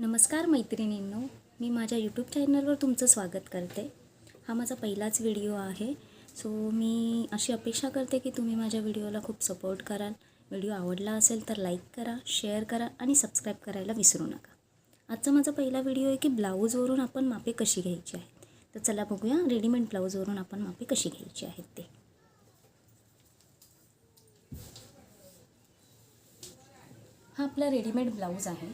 नमस्कार मैत्रिणींनो, मी माझ्या यूट्यूब चॅनलवर तुमचं स्वागत करते. हा माझा पहिलाच व्हिडिओ आहे. सो मी अशी अपेक्षा करते की तुम्ही माझ्या व्हिडिओला खूप सपोर्ट कराल. व्हिडिओ आवडला असेल तर लाईक करा, शेअर करा आणि सबस्क्राईब करायला विसरू नका. आजचा माझा पहिला व्हिडिओ आहे की ब्लाऊजवरून आपण मापे कशी घ्यायची आहेत. तर चला बघूया रेडीमेड ब्लाऊजवरून आपण मापे कशी घ्यायची आहेत ते. हा आपला रेडीमेड ब्लाऊज आहे.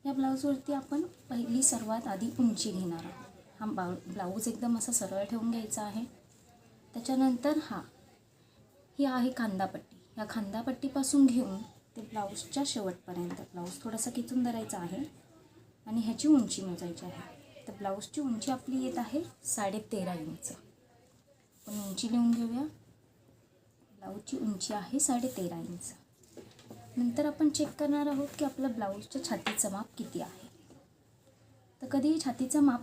या ब्लाऊजवरती आपण पहिली सर्वात आधी उंची घेणार आहोत. हा ब्लाऊज एकदम असा सरळ ठेवून घ्यायचा आहे. त्याच्यानंतर ही आहे खांदापट्टी. या खांदापट्टीपासून घेऊन ते ब्लाऊजच्या शेवटपर्यंत ब्लाऊज थोडासा खिचून धरायचा आहे आणि ह्याची उंची मोजायची आहे. तर ब्लाऊजची उंची आपली येत आहे 13.5 इंच. आपण उंची लिहून घेऊया. ब्लाऊजची उंची आहे 13.5 इंच. नंतर आपण चेक करणार आहोत की आपल्या ब्लाऊजच्या छातीचं माप किती आहे. तर कधीही छातीचं माप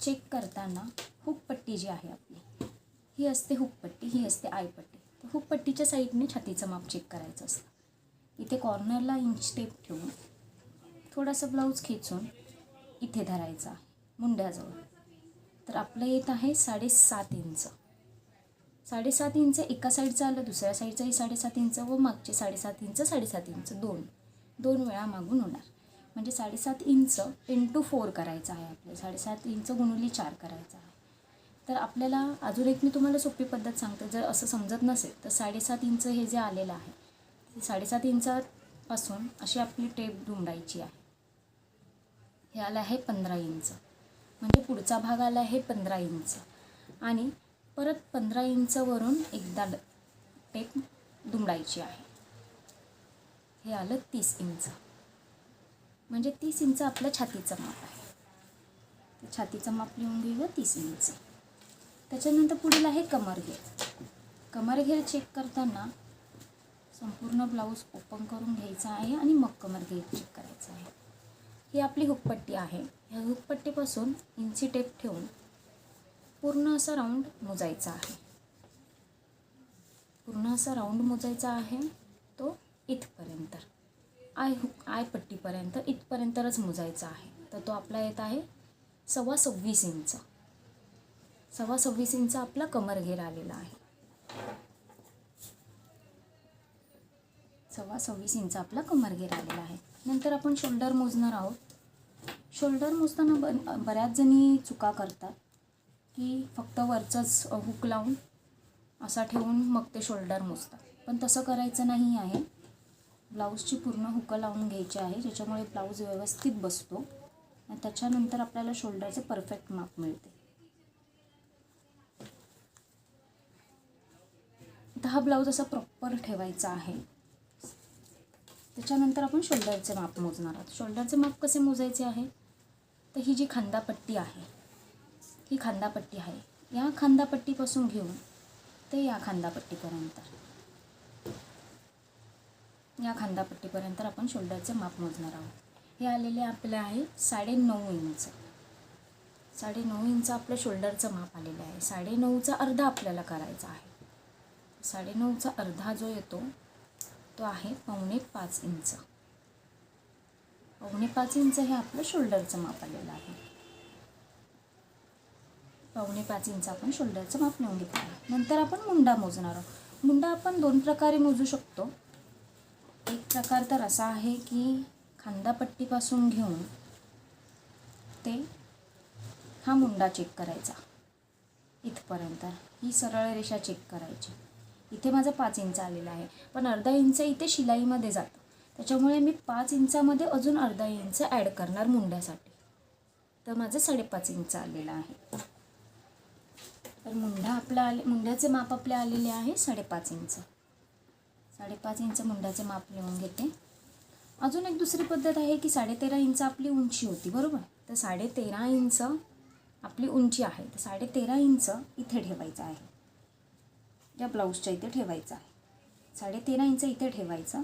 चेक करताना हुकपट्टी जी आहे आपली, ही असते हुकपट्टी, ही असते आयपट्टी. तर हुकपट्टीच्या साईडने छातीचं माप चेक करायचं असतं. इथे कॉर्नरला इंच टेप ठेवून थोडासा ब्लाऊज खेचून इथे धरायचा आहे मुंड्याजवळ. तर आपलं येत आहे 7.5 इंच. 7.5 इंच एका साईडचं आलं, दुसऱ्या साईडचंही 7.5 इंच व मागचे 7.5 इंच 7.5 इंच दोन वेळा मागून होणार. म्हणजे 7.5 इंच × 4 करायचं आहे आपल्याला. 7.5 इंच गुणुले 4 करायचं आहे. तर आपल्याला अजून एक मी तुम्हाला सोपी पद्धत सांगते. जर असं समजत नसेल तर 7.5 इंच हे जे आलेलं आहे, 7.5 इंचापासून अशी आपली टेप दुमडायची आहे. हे आलं आहे 15 इंच. म्हणजे पुढचा भाग आला आहे 15 इंच आणि परत 15 इंचवरून एकदा टेप दुमडायची आहे. हे आलं 30 इंच. म्हणजे 30 इंच आपलं छातीचं माप आहे. तर छातीचं माप लिहून घेऊया 30 इंच. त्याच्यानंतर पुढील आहे कमरघेर. कमरघेर चेक करताना संपूर्ण ब्लाऊज ओपन करून घ्यायचा आहे आणि मग कमरघेर चेक करायचं आहे. ही आपली हुकपट्टी आहे. ह्या हुकपट्टीपासून इंची टेप ठेवून पूर्ण असा राऊंड मोजायचा आहे. पूर्ण असा राऊंड मोजायचा आहे. तो इथपर्यंत आय पट्टीपर्यंत इथपर्यंतच मोजायचा आहे. तर तो आपला येत आहे 26.25 इंच. 26.25 इंच आपला कमरघेर आलेला आहे. 26.25 इंच आपला कमरघेर आलेला आहे. नंतर आपण शोल्डर मोजणार आहोत. शोल्डर मोजताना बऱ्याच जणी चुका करतात की फक्त वरचंच हुक लावून असा ठेवून मग ते शोल्डर मोजतात. पण तसं करायचं नाही आहे. ब्लाऊजची पूर्ण हुकं लावून घ्यायची आहे, ज्याच्यामुळे ब्लाऊज व्यवस्थित बसतो आणि त्याच्यानंतर आपल्याला शोल्डरचे परफेक्ट माप मिळते. तर हा ब्लाऊज असा प्रॉपर ठेवायचा आहे. त्याच्यानंतर आपण शोल्डरचे माप मोजणार आहोत. शोल्डरचे माप कसे मोजायचे आहे, तर ही जी खांदापट्टी आहे, ही खांदापट्टी आहे. या खांदापट्टीपासून घेऊन ते या खांदापट्टीपर्यंत आपण शोल्डरचे माप मोजणार आहोत. हे आलेले आपले आहे 9.5 इंच. 9.5 इंच आपलं शोल्डरचं माप आलेलं आहे. 9.5चा अर्धा आपल्याला करायचा आहे. 9.5चा अर्धा जो येतो तो आहे 4.25 इंच. 4.25 इंच हे आपलं शोल्डरचं माप आलेलं आहे. 4.25 इंच आपण शोल्डरचं माप लिहून घेतलं आहे. नंतर आपण मुंडा मोजणार आहोत. मुंडा आपण 2 प्रकारे मोजू शकतो. एक प्रकार तर असा आहे की खांदापट्टीपासून घेऊन ते हा मुंडा चेक करायचा इथपर्यंत. ही सरळ रेषा चेक करायची. इथे माझा 5 इंच आलेला आहे, पण अर्धा इंच इथे शिलाईमध्ये जातं. त्याच्यामुळे मी 5 इंचामध्ये अजून अर्धा इंच ॲड करणार मुंड्यासाठी. तर माझं 5.5 इंच आलेलं आहे. तर मुंड्याचे माप आपले आलेले आहे 5.5 इंच. 5.5 इंच मुंड्याचे माप लिहून घेते. अजून एक दुसरी पद्धत आहे की 13.5 इंच आपली उंची होती, बरोबर. तर 13.5 इंच आपली उंची आहे. तर 13.5 इंच इथे ठेवायचं आहे, या ब्लाऊजच्या इथे ठेवायचं आहे. 13.5 इंच इथे ठेवायचं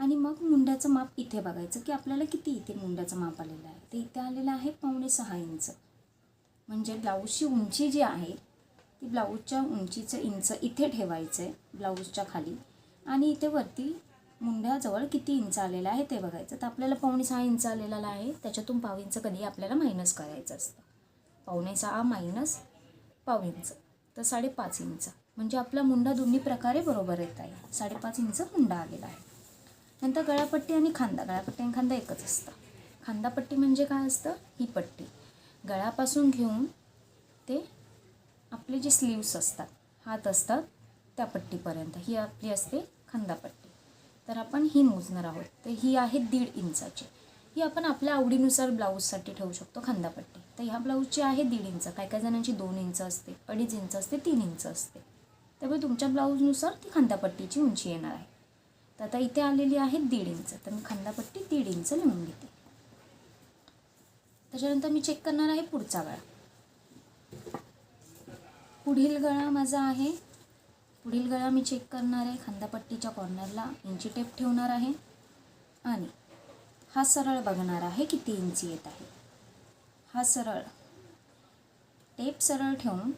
आणि मग मुंड्याचं माप इथे बघायचं की आपल्याला किती इथे मुंड्याचं माप आलेलं आहे. ते इथे आलेलं आहे 5.6 इंच. म्हणजे ब्लाऊजची उंची जी आहे ती ब्लाऊजच्या उंचीचं इंच इथे ठेवायचं आहे ब्लाऊजच्या खाली आणि इथे वरती मुंड्याजवळ किती इंच आलेला आहे ते बघायचं. तर आपल्याला 5.6 इंच आलेला आहे, त्याच्यातून पाव इंच कधी आपल्याला मायनस करायचं असतं. 5.6 मायनस पाव इंच तर 5.5 इंच, म्हणजे आपला मुंडा दोन्ही प्रकारे बरोबर येत आहे. 5.5 इंच मुंडा आलेला आहे. नंतर गळापट्टी आणि खांदा. गळापट्टी आणि खांदा एकच असतं. खांदापट्टी म्हणजे काय असतं, ही पट्टी गळ्यापासून घेऊन ते आपले जे स्लीव्स असतात, हात असतात, त्या पट्टीपर्यंत ही आपली असते खांदापट्टी. तर आपण ही मोजणार आहोत. तर ही आहे 1.5 इंचाची. ही आपण आपल्या आवडीनुसार ब्लाऊजसाठी ठेवू शकतो खांदापट्टी. तर ह्या ब्लाऊजची आहे 1.5 इंच. काही काही जणांची 2 इंच असते, 2.5 इंच असते, 3 इंच असते. त्यामुळे तुमच्या ब्लाऊजनुसार ती खांदापट्टीची उंची येणार आहे. तर आता इथे आलेली आहे 1.5 इंच. तर मी खांदापट्टी 1.5 इंच लिहून घेते. त्याच्यानंतर मी चेक करणार आहे पुढचा गळा. पुढील गळा माझा आहे. पुढील गळा मी चेक करणार आहे. खांदापट्टीच्या कॉर्नरला इंची टेप ठेवणार आहे आणि हा सरळ बघणार आहे किती इंची येत आहे. हा सरळ टेप सरळ ठेवून,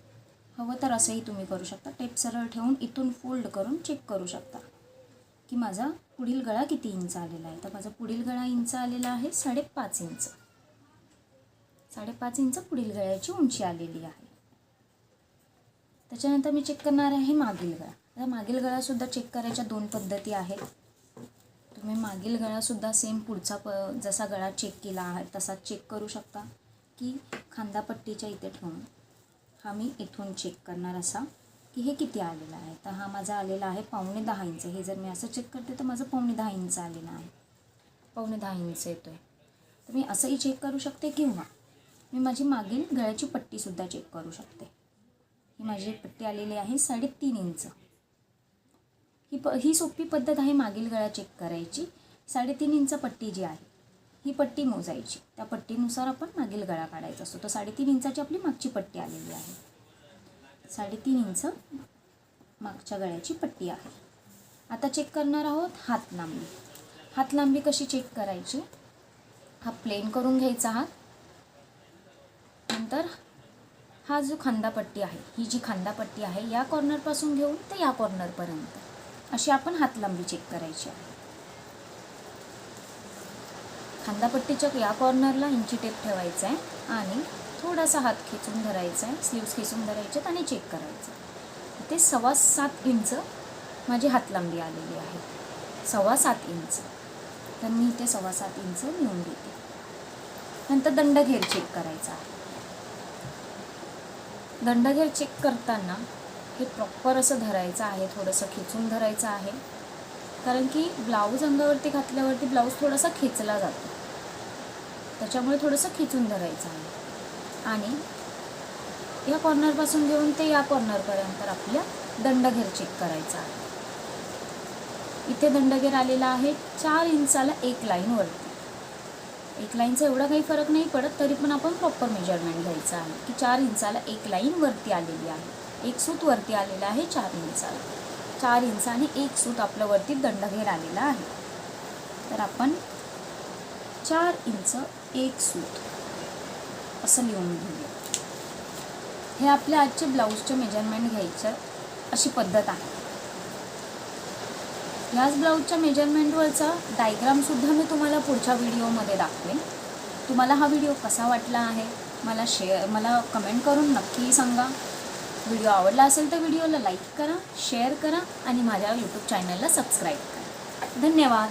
हवं तर असंही तुम्ही करू शकता, टेप सरळ ठेवून इथून फोल्ड करून चेक करू शकता की माझा पुढील गळा किती इंच आलेला आहे. तर माझा पुढील गळा इंच आलेला आहे 5.5 इंच. 5.5 इंच पुढील गळ्याची उंची आलेली आहे. त्याच्यानंतर मी चेक करणार आहे मागील गळा. आता मागील गळासुद्धा चेक करायच्या 2 पद्धती आहेत. तुम्ही मागील गळासुद्धा सेम पुढचा जसा गळा चेक केला आहे तसाच चेक करू शकता, की खांदापट्टीच्या इथे ठेवून हा मी इथून चेक करणार असा की हे किती आलेलं आहे. तर हा माझा आलेला आहे 9.5 इंच. हे जर मी असं चेक करते तर माझं 9.5 इंच आलेलं आहे. 9.5 इंच येतो आहे. तर मी असंही चेक करू शकते किंवा मी माझी मागील गळ्याची पट्टीसुद्धा चेक करू शकते. ही माझी पट्टी आलेली आहे 3.5 इंच. ही सोपी पद्धत आहे मागील गळा चेक करायची. 3.5 इंच पट्टी जी आहे ही पट्टी मोजायची. त्या पट्टीनुसार आपण मागील गळा काढायचा असतो. तर 3.5 इंचाची आपली मागची पट्टी आलेली आहे. 3.5 इंच मागच्या गळ्याची पट्टी आहे. आता चेक करणार आहोत हात लांबी. हात लांबी कशी चेक करायची, हा प्लेन करून घ्यायचा हात. नंतर हा जो खांदापट्टी आहे, ही जी खांदापट्टी आहे या कॉर्नरपासून घेऊन ते या कॉर्नरपर्यंत अशी आपण हात लांबी चेक करायची आहे. खांदापट्टीच्या या कॉर्नरला इंची टेप ठेवायचा आहे आणि थोडासा हात खेचून धरायचा आहे, स्लीव्स खेचून धरायचे आणि चेक करायचं. ते 7.25 इंच माझी हात लांबी आलेली आहे. 7.25 इंच. तर मी इथे 7.25 इंच लिहून घेते. नंतर दंडघेर चेक करायचा आहे. दंडघेर चेक करताना हे प्रॉपर असं धरायचं आहे, थोडंसं खेचून धरायचं आहे, कारण की ब्लाऊज अंगावरती घातल्यावरती ब्लाऊज थोडासा खेचला जातो, त्याच्यामुळे थोडंसं खेचून धरायचं आहे. आणि या कॉर्नरपासून घेऊन ते या कॉर्नरपर्यंत आपल्या दंडघेर चेक करायचा आहे. इथे दंडघेर आलेला आहे 4 इंचाला 1 लाईनवरती. 1 लाईनचा एवढा काही फरक नाही पडत, तरी पण आपण प्रॉपर मेजरमेंट घ्यायचं आहे की 4 इंचाला 1 लाईन वरती आलेली आहे. एक सूत वरती आलेला आहे 4 इंचाला. 4 इंच आणि 1 सूत आपलं वरती दंडघेर आलेला आहे. तर आपण 4 इंच 1 सूत असं लिहून घेऊया. हे आपल्या आजचे ब्लाऊजचे मेजरमेंट घ्यायचं अशी पद्धत आहे. याच ब्लाऊजच्या मेजरमेंटवरचा डायग्रामसुद्धा मी तुम्हाला पुढच्या व्हिडिओमध्ये दाखवेन. तुम्हाला हा व्हिडिओ कसा वाटला आहे मला कमेंट करून नक्की सांगा. व्हिडिओ आवडला असेल तर व्हिडिओला लाईक करा, शेअर करा आणि माझ्या यूट्यूब चॅनलला सबस्क्राईब करा. धन्यवाद.